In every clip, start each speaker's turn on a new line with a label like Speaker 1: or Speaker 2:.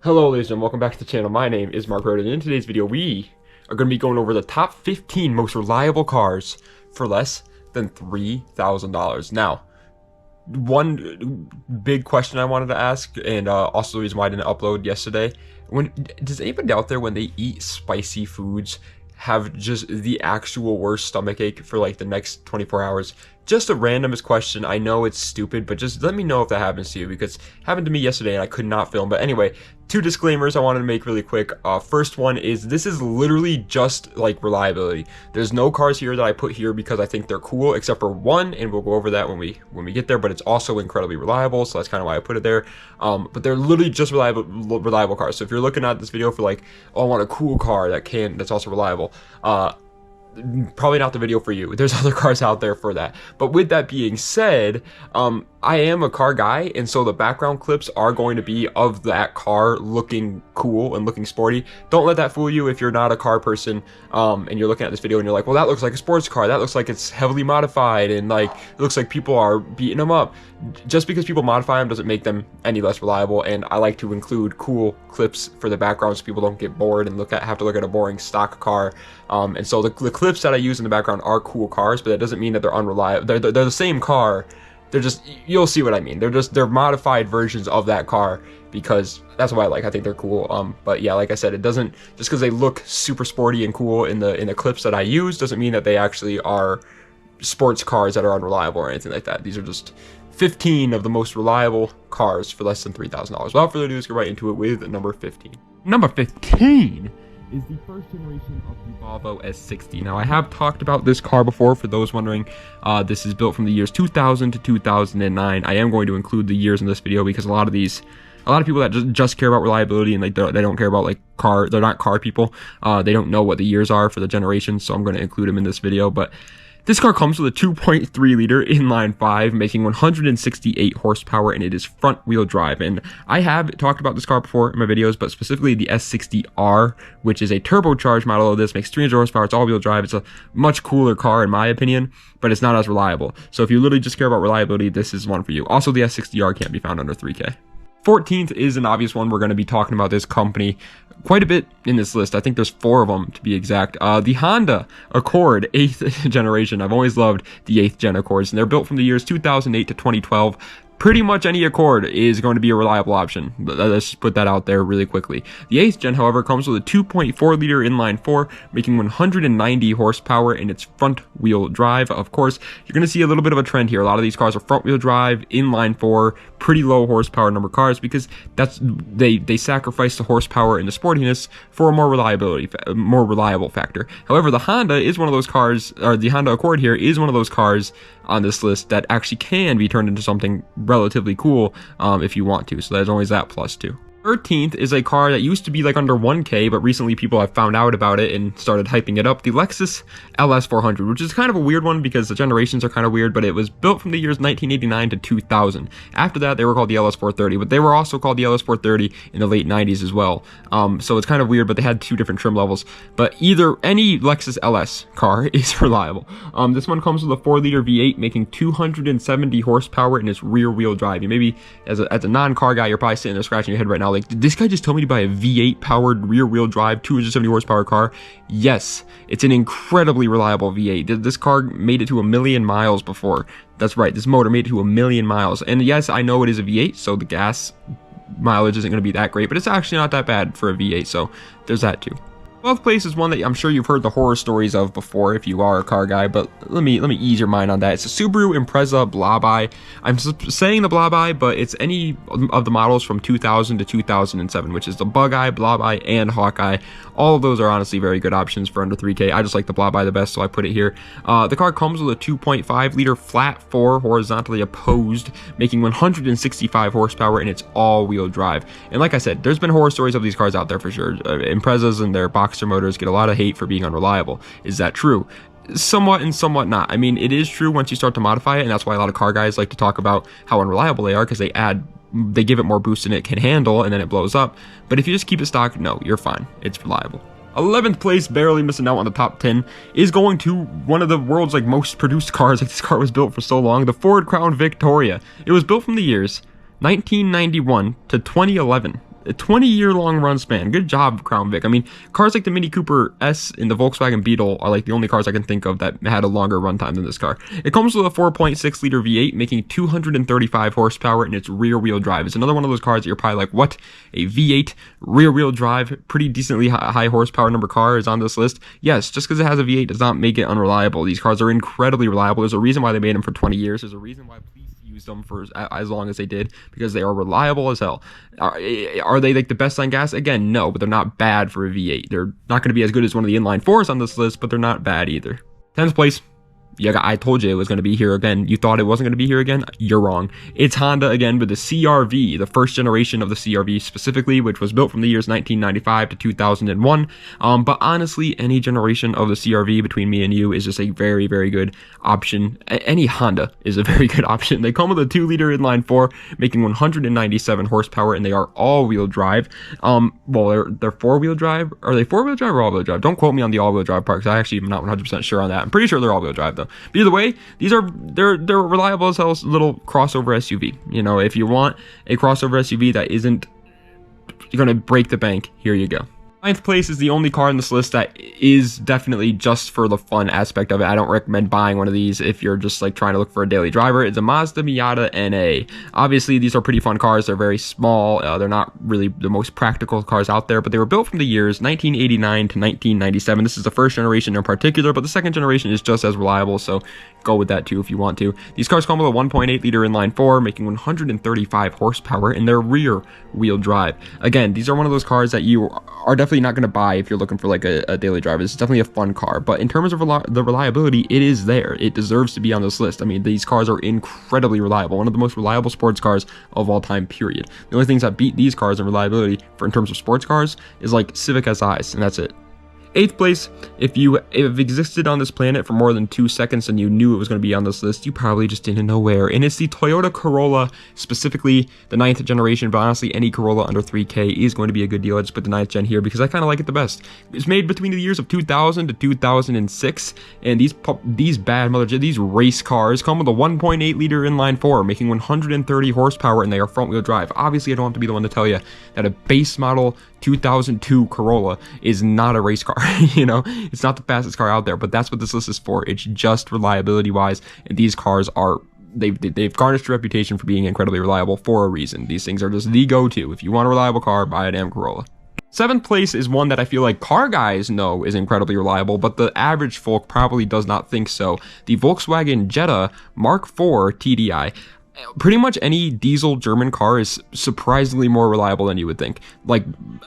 Speaker 1: Hello ladies and gentlemen, welcome back to the channel. My name is Mark Roden, and in today's video we are going to be going over the top 15 most reliable cars for less than $3,000. Now, one big question I wanted to ask, and also the reason why I didn't upload yesterday, does anybody out there when they eat spicy foods have just the actual worst stomach ache for like the next 24 hours? Just a randomest question. I know it's stupid, but just let me know if that happens to you, because it happened to me yesterday and I could not film. But anyway, two disclaimers I wanted to make really quick. First one is this is literally just like reliability. There's no cars here that I put here because I think they're cool, except for one, and we'll go over that when we get there. But it's also incredibly reliable, so that's kind of why I put it there. But they're literally just reliable cars. So if you're looking at this video for like, oh, I want a cool car that's also reliable, probably not the video for you. There's other cars out there for that. But with that being said, I am a car guy, and so the background clips are going to be of that car looking cool and looking sporty. Don't let that fool you if you're not a car person, and you're looking at this video and you're like, well, that looks like a sports car, that looks like it's heavily modified, and like it looks like people are beating them up. Just because people modify them doesn't make them any less reliable, and I like to include cool clips for the background so people don't get bored and have to look at a boring stock car. And so the clips that I use in the background are cool cars, but that doesn't mean that they're unreliable. They're the same car. They're just, you'll see what I mean. They're modified versions of that car, because that's why I think they're cool. But yeah, like I said, it doesn't, just because they look super sporty and cool in the clips that I use doesn't mean that they actually are sports cars that are unreliable or anything like that. These are just 15 of the most reliable cars for less than $3,000. Without further ado, let's get right into it with number 15. Number 15 is the first generation of the Volvo S60. Now, I have talked about this car before. For those wondering, this is built from the years 2000 to 2009. I am going to include the years in this video because a lot of people that just care about reliability and like they don't care about like they're not car people. They don't know what the years are for the generation, so I'm going to include them in this video. But this car comes with a 2.3 liter inline 5, making 168 horsepower, and it is front wheel drive. And I have talked about this car before in my videos, but specifically the S60R, which is a turbocharged model of this, makes 300 horsepower. It's all wheel drive. It's a much cooler car in my opinion, but it's not as reliable. So if you literally just care about reliability, this is one for you. Also, the S60R can't be found under 3K. 14th is an obvious one. We're going to be talking about this company quite a bit in this list. I think there's 4 of them to be exact. The Honda Accord 8th generation. I've always loved the 8th gen Accords, and they're built from the years 2008 to 2012. Pretty much any Accord is going to be a reliable option. Let's just put that out there really quickly. The 8th gen, however, comes with a 2.4 liter inline 4, making 190 horsepower, and it's front wheel drive. Of course, you're going to see a little bit of a trend here. A lot of these cars are front wheel drive, inline 4, pretty low horsepower number cars, because they sacrifice the horsepower and the sportiness for a more reliable factor. However, the Honda is one of those cars, or the Honda Accord here is one of those cars on this list that actually can be turned into something relatively cool if you want to. So there's always that plus too. 13th is a car that used to be like under 1K, but recently people have found out about it and started hyping it up. The Lexus LS400, which is kind of a weird one because the generations are kind of weird, but it was built from the years 1989 to 2000. After that, they were called the LS430, but they were also called the LS430 in the late 90s as well. So it's kind of weird, but they had 2 different trim levels. But any Lexus LS car is reliable. This one comes with a 4 liter V8, making 270 horsepower, and it's rear wheel drive. You maybe, as a non-car guy, you're probably sitting there scratching your head right now, like, did this guy just tell me to buy a V8 powered rear wheel drive 270 horsepower car? Yes, it's an incredibly reliable V8. This car made it to 1 million miles before. That's right, this motor made it to 1 million miles. And yes, I know it is a V8, so the gas mileage isn't going to be that great, but it's actually not that bad for a V8, so there's that too. 12th place is one that I'm sure you've heard the horror stories of before if you are a car guy, but let me ease your mind on that. It's a Subaru Impreza Blob-eye. I'm saying the Blob-eye, but it's any of the models from 2000 to 2007, which is the Bug-eye, Blob-eye, and Hawkeye. All of those are honestly very good options for under 3K. I just like the Blob-eye the best, so I put it here. The car comes with a 2.5 liter flat 4 horizontally opposed, making 165 horsepower, and it's all-wheel drive. And like I said, there's been horror stories of these cars out there for sure. Imprezas and their boxer motors get a lot of hate for being unreliable. Is that true? Somewhat and somewhat not. I mean, it is true once you start to modify it, and that's why a lot of car guys like to talk about how unreliable they are, because they give it more boost than it can handle, and then it blows up. But if you just keep it stock, no, you're fine. It's reliable. 11th place, barely missing out on the top 10, is going to one of the world's most produced cars. Like, this car was built for so long, the Ford Crown Victoria. It was built from the years 1991 to 2011. A 20-year long run span. Good job, Crown Vic. I mean, cars like the Mini Cooper S and the Volkswagen Beetle are like the only cars I can think of that had a longer runtime than this car. It comes with a 4.6 liter V8, making 235 horsepower, and it's rear wheel drive. It's another one of those cars that you're probably like, what? A V8 rear wheel drive, pretty decently high horsepower number car is on this list. Yes, just because it has a V8 does not make it unreliable. These cars are incredibly reliable. There's a reason why they made them for 20 years. There's a reason why police used them for as long as they did, because they are reliable as hell. Are they like the best on gas? Again, no, but they're not bad for a V8. They're not going to be as good as one of the inline fours on this list, but they're not bad either. 10th place. Yeah, I told you it was going to be here again. You thought it wasn't going to be here again? You're wrong. It's Honda again with the CR-V, the first generation of the CR-V specifically, which was built from the years 1995 to 2001. But honestly, any generation of the CR-V between me and you is just a very, very good option. Any Honda is a very good option. They come with a 2-liter inline 4, making 197 horsepower, and they are all-wheel drive. Well, they're 4-wheel drive. Are they 4-wheel drive or all-wheel drive? Don't quote me on the all-wheel drive part, because I actually am not 100% sure on that. I'm pretty sure they're all-wheel drive though. But either way, they're reliable as hell. Little crossover SUV. You know, if you want a crossover SUV that isn't gonna break the bank, here you go. 9th place is the only car on this list that is definitely just for the fun aspect of it. I don't recommend buying one of these if you're just like trying to look for a daily driver. It's a Mazda Miata NA. Obviously, these are pretty fun cars. They're very small. They're not really the most practical cars out there, but they were built from the years 1989 to 1997. This is the first generation in particular, but the second generation is just as reliable, so go with that too if you want to. These cars come with a 1.8 liter inline 4, making 135 horsepower, and they're rear wheel drive. Again, these are one of those cars that you are definitely not going to buy if you're looking for like a daily driver. It's definitely a fun car, but in terms of the reliability, it is there. It deserves to be on this list. I mean, these cars are incredibly reliable. One of the most reliable sports cars of all time, period. The only things that beat these cars in reliability in terms of sports cars is like Civic SIs, and that's it. 8th place, if you have existed on this planet for more than 2 seconds and you knew it was going to be on this list, you probably just didn't know where. And it's the Toyota Corolla, specifically the 9th generation, but honestly, any Corolla under 3K is going to be a good deal. I just put the 9th gen here because I kind of like it the best. It's made between the years of 2000 to 2006, and these bad these race cars come with a 1.8 liter inline 4, making 130 horsepower, and they are front wheel drive. Obviously, I don't have to be the one to tell you that a base model 2002 Corolla is not a race car. You know, it's not the fastest car out there, but that's what this list is for. It's just reliability wise, and these cars are they've garnished a reputation for being incredibly reliable for a reason. These things are just the go-to. If you want a reliable car, buy a damn Corolla. 7th place is one that I feel like car guys know is incredibly reliable, but the average folk probably does not think so. The Volkswagen Jetta Mark IV TDI. Pretty much any diesel German car is surprisingly more reliable than you would think, like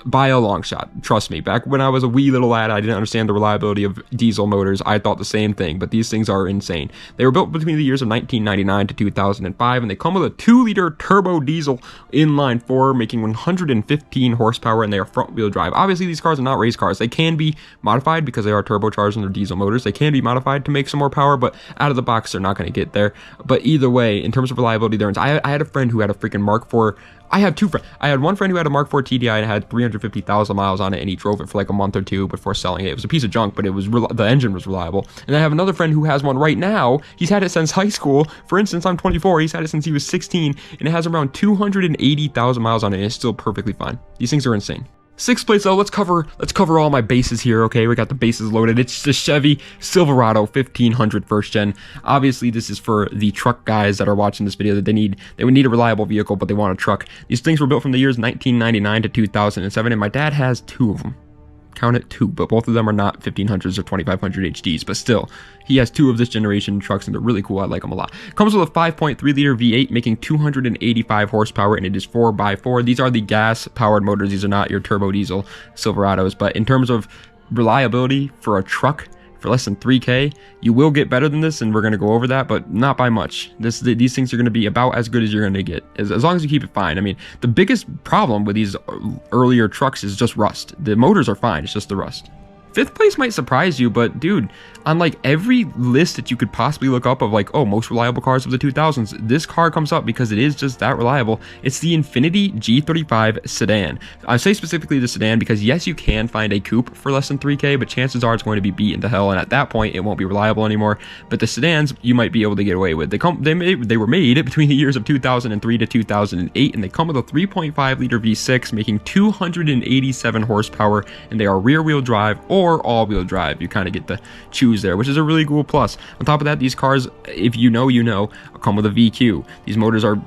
Speaker 1: by a long shot. Trust me, back when I was a wee little lad, I didn't understand the reliability of diesel motors. I thought the same thing, but these things are insane. They were built between the years of 1999 to 2005, and they come with a 2-liter turbo diesel inline 4, making 115 horsepower, and they are front wheel drive. Obviously, these cars are not race cars. They can be modified because they are turbocharged in their diesel motors. They can be modified to make some more power, but out of the box, they're not going to get there. But either way, in terms of reliability, I had a friend who had a freaking Mark IV. I had two friends. I had one friend who had a Mark IV TDI and had 350,000 miles on it, and he drove it for like a month or two before selling it. It was a piece of junk, but it was the engine was reliable. And I have another friend who has one right now. He's had it since high school. For instance, I'm 24. He's had it since he was 16, and it has around 280,000 miles on it, and it's still perfectly fine. These things are insane. 6th place, though, let's cover all my bases here, okay? We got the bases loaded. It's the Chevy Silverado 1500 first gen. Obviously, this is for the truck guys that are watching this video that they would need a reliable vehicle, but they want a truck. These things were built from the years 1999 to 2007, and my dad has 2 of them. Count it, 2, but both of them are not 1500s or 2500 HDs, but still, he has 2 of this generation trucks, and they're really cool. I like them a lot. Comes with a 5.3 liter V8, making 285 horsepower, and it is 4x4. These are the gas-powered motors. These are not your turbo diesel Silverados, but in terms of reliability for a truck, for less than 3K, you will get better than this, and we're going to go over that, but not by much. These things are going to be about as good as you're going to get, as long as you keep it fine. I mean, the biggest problem with these earlier trucks is just rust. The motors are fine, it's just the rust. Fifth place might surprise you, but dude, on like every list that you could possibly look up of like, oh, most reliable cars of the 2000s, this car comes up because it is just that reliable. It's the Infiniti G35 sedan. I say specifically the sedan because yes, you can find a coupe for less than 3K, but chances are it's going to be beaten to hell, and at that point, it won't be reliable anymore. But the sedans, you might be able to get away with. They were made between the years of 2003 to 2008, and they come with a 3.5 liter V6, making 287 horsepower, and they are rear-wheel drive or all-wheel drive. You kind of get to choose there, which is a really cool plus. On top of that, these cars, if you know, come with a VQ. These motors are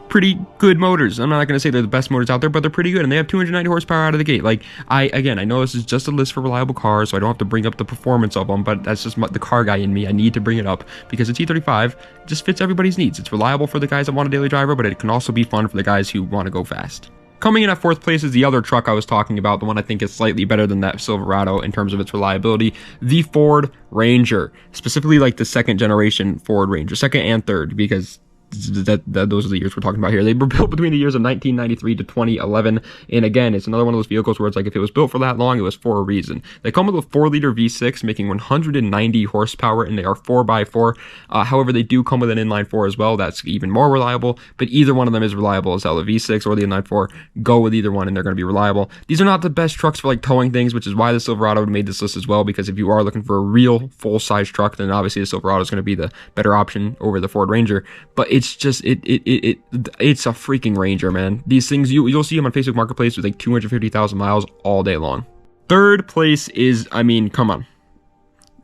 Speaker 1: pretty good motors. I'm not going to say they're the best motors out there, but they're pretty good, and they have 290 horsepower out of the gate. Like, I know this is just a list for reliable cars, so I don't have to bring up the performance of them, but that's just the car guy in me. I need to bring it up because the T35 just fits everybody's needs. It's reliable for the guys that want a daily driver, but it can also be fun for the guys who want to go fast. Coming in at fourth place is the other truck I was talking about, the one I think is slightly better than that Silverado in terms of its reliability, the Ford Ranger, specifically like the second generation Ford Ranger, second and third, because those are the years we're talking about here. They were built between the years of 1993 to 2011, and again, it's another one of those vehicles where it's like if it was built for that long, it was for a reason. They come with a 4-liter V6 making 190 horsepower, and they are 4x4. However, they do come with an inline-4 as well. That's even more reliable, but either one of them is reliable as hell. The V6 or the inline-4, go with either one and they're going to be reliable. These are not the best trucks for like towing things, which is why the Silverado made this list as well, because if you are looking for a real full-size truck, then obviously the Silverado is going to be the better option over the Ford Ranger. But it's just it's a freaking Ranger, man. These things, you'll see them on Facebook Marketplace with like 250,000 miles all day long. Third place is, I mean, come on.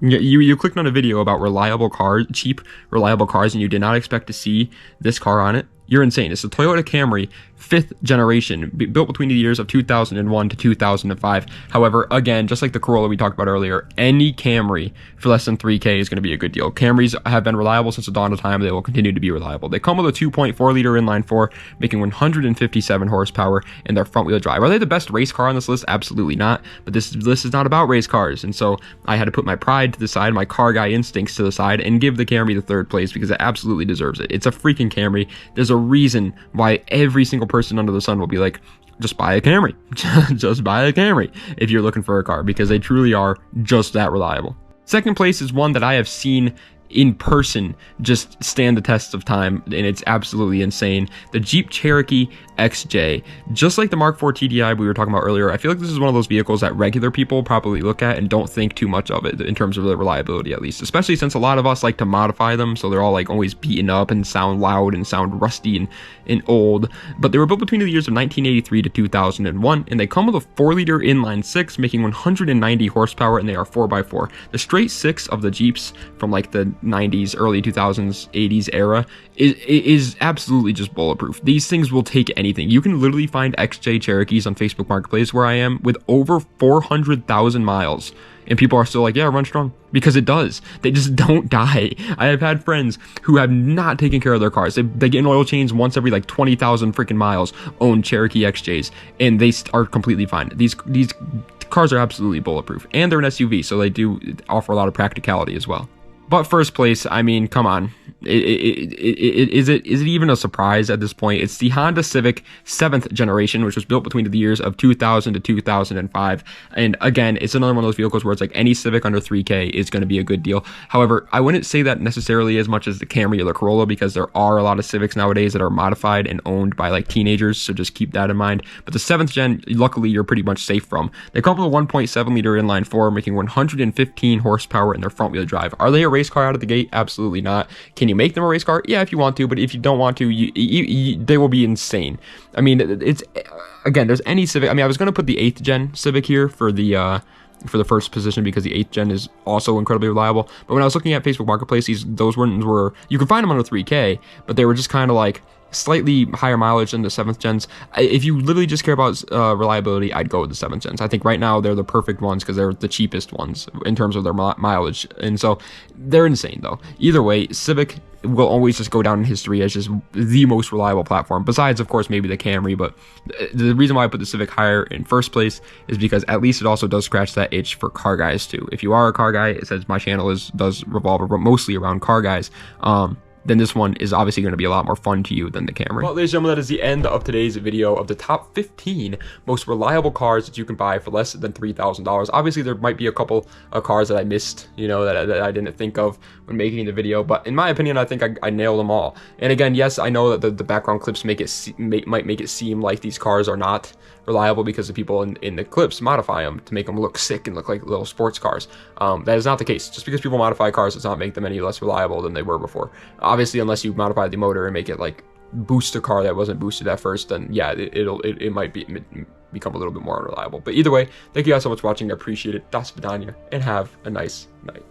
Speaker 1: You clicked on a video about reliable cars, cheap reliable cars, and you did not expect to see this car on it. You're insane. It's the Toyota Camry, 5th generation, built between the years of 2001 to 2005. However, again, just like the Corolla we talked about earlier, any Camry for less than 3K is going to be a good deal. Camrys have been reliable since the dawn of time. They will continue to be reliable. They come with a 2.4 liter inline-4, making 157 horsepower, and they're front-wheel drive. Are they the best race car on this list? Absolutely not. But this list is not about race cars, and so I had to put my pride to the side, my car guy instincts to the side, and give the Camry the third place because it absolutely deserves it. It's a freaking Camry. There's a reason why every single person under the sun will be like, just buy a Camry. Just buy a Camry if you're looking for a car, because they truly are just that reliable. Second place is one that I have seen in person just stand the test of time, and it's absolutely insane. The Jeep Cherokee XJ. Just like the Mark IV TDI we were talking about earlier, I feel like this is one of those vehicles that regular people probably look at and don't think too much of it in terms of the reliability, at least, especially since a lot of us like to modify them, so they're all like always beaten up and sound loud and sound rusty and old. But they were built between the years of 1983 to 2001, and they come with a 4-liter inline-6 making 190 horsepower, and they are 4x4. The straight 6 of the Jeeps from like the 90s, early 2000s, 80s era is absolutely just bulletproof. These things will take anything. You can literally find XJ Cherokees on Facebook Marketplace, where I am, with over 400,000 miles, and people are still like, yeah, run strong, because it does. They just don't die. I have had friends who have not taken care of their cars. They get in oil change once every like 20,000 freaking miles, own Cherokee XJs, and they are completely fine. These cars are absolutely bulletproof, and they're an SUV, so they do offer a lot of practicality as well. But first place, I mean, come on. Is it even a surprise at this point? It's the Honda Civic 7th generation, which was built between the years of 2000 to 2005. And again, it's another one of those vehicles where it's like any Civic under 3K is going to be a good deal. However, I wouldn't say that necessarily as much as the Camry or the Corolla, because there are a lot of Civics nowadays that are modified and owned by like teenagers, so just keep that in mind. But the 7th gen, luckily, you're pretty much safe from. They come with a 1.7 liter inline-4, making 115 horsepower, and they're front-wheel drive. Are they a race car out of the gate? Absolutely not. Can you make them a race car? Yeah, if you want to, but if you don't want to, they will be insane. I mean, it's, again, there's any Civic. I mean, I was going to put the 8th gen Civic here for the first position, because the 8th gen is also incredibly reliable. But when I was looking at Facebook Marketplace, those ones were, you can find them under 3K, but they were just kind of like slightly higher mileage than the 7th gens. If you literally just care about reliability, I'd go with the 7th gens. I think right now they're the perfect ones because they're the cheapest ones in terms of their mileage, and so they're insane though. Either way, Civic will always just go down in history as just the most reliable platform, besides of course maybe the Camry. But the reason why I put the Civic higher in first place is because at least it also does scratch that itch for car guys too. If you are a car guy, it says my channel does revolve mostly around car guys. then this one is obviously going to be a lot more fun to you than the Camry. Well, ladies and gentlemen, that is the end of today's video of the top 15 most reliable cars that you can buy for less than $3,000. Obviously, there might be a couple of cars that I missed, you know, that I didn't think of when making the video, but in my opinion, I think I nailed them all. And again, yes, I know that the background clips might make it seem like these cars are not reliable because the people in the clips modify them to make them look sick and look like little sports cars. That is not the case. Just because people modify cars does not make them any less reliable than they were before. Obviously, unless you modify the motor and make it like boost a car that wasn't boosted at first, then yeah, it might become a little bit more unreliable. But either way, thank you guys so much for watching. I appreciate it. Das vidanya, and have a nice night.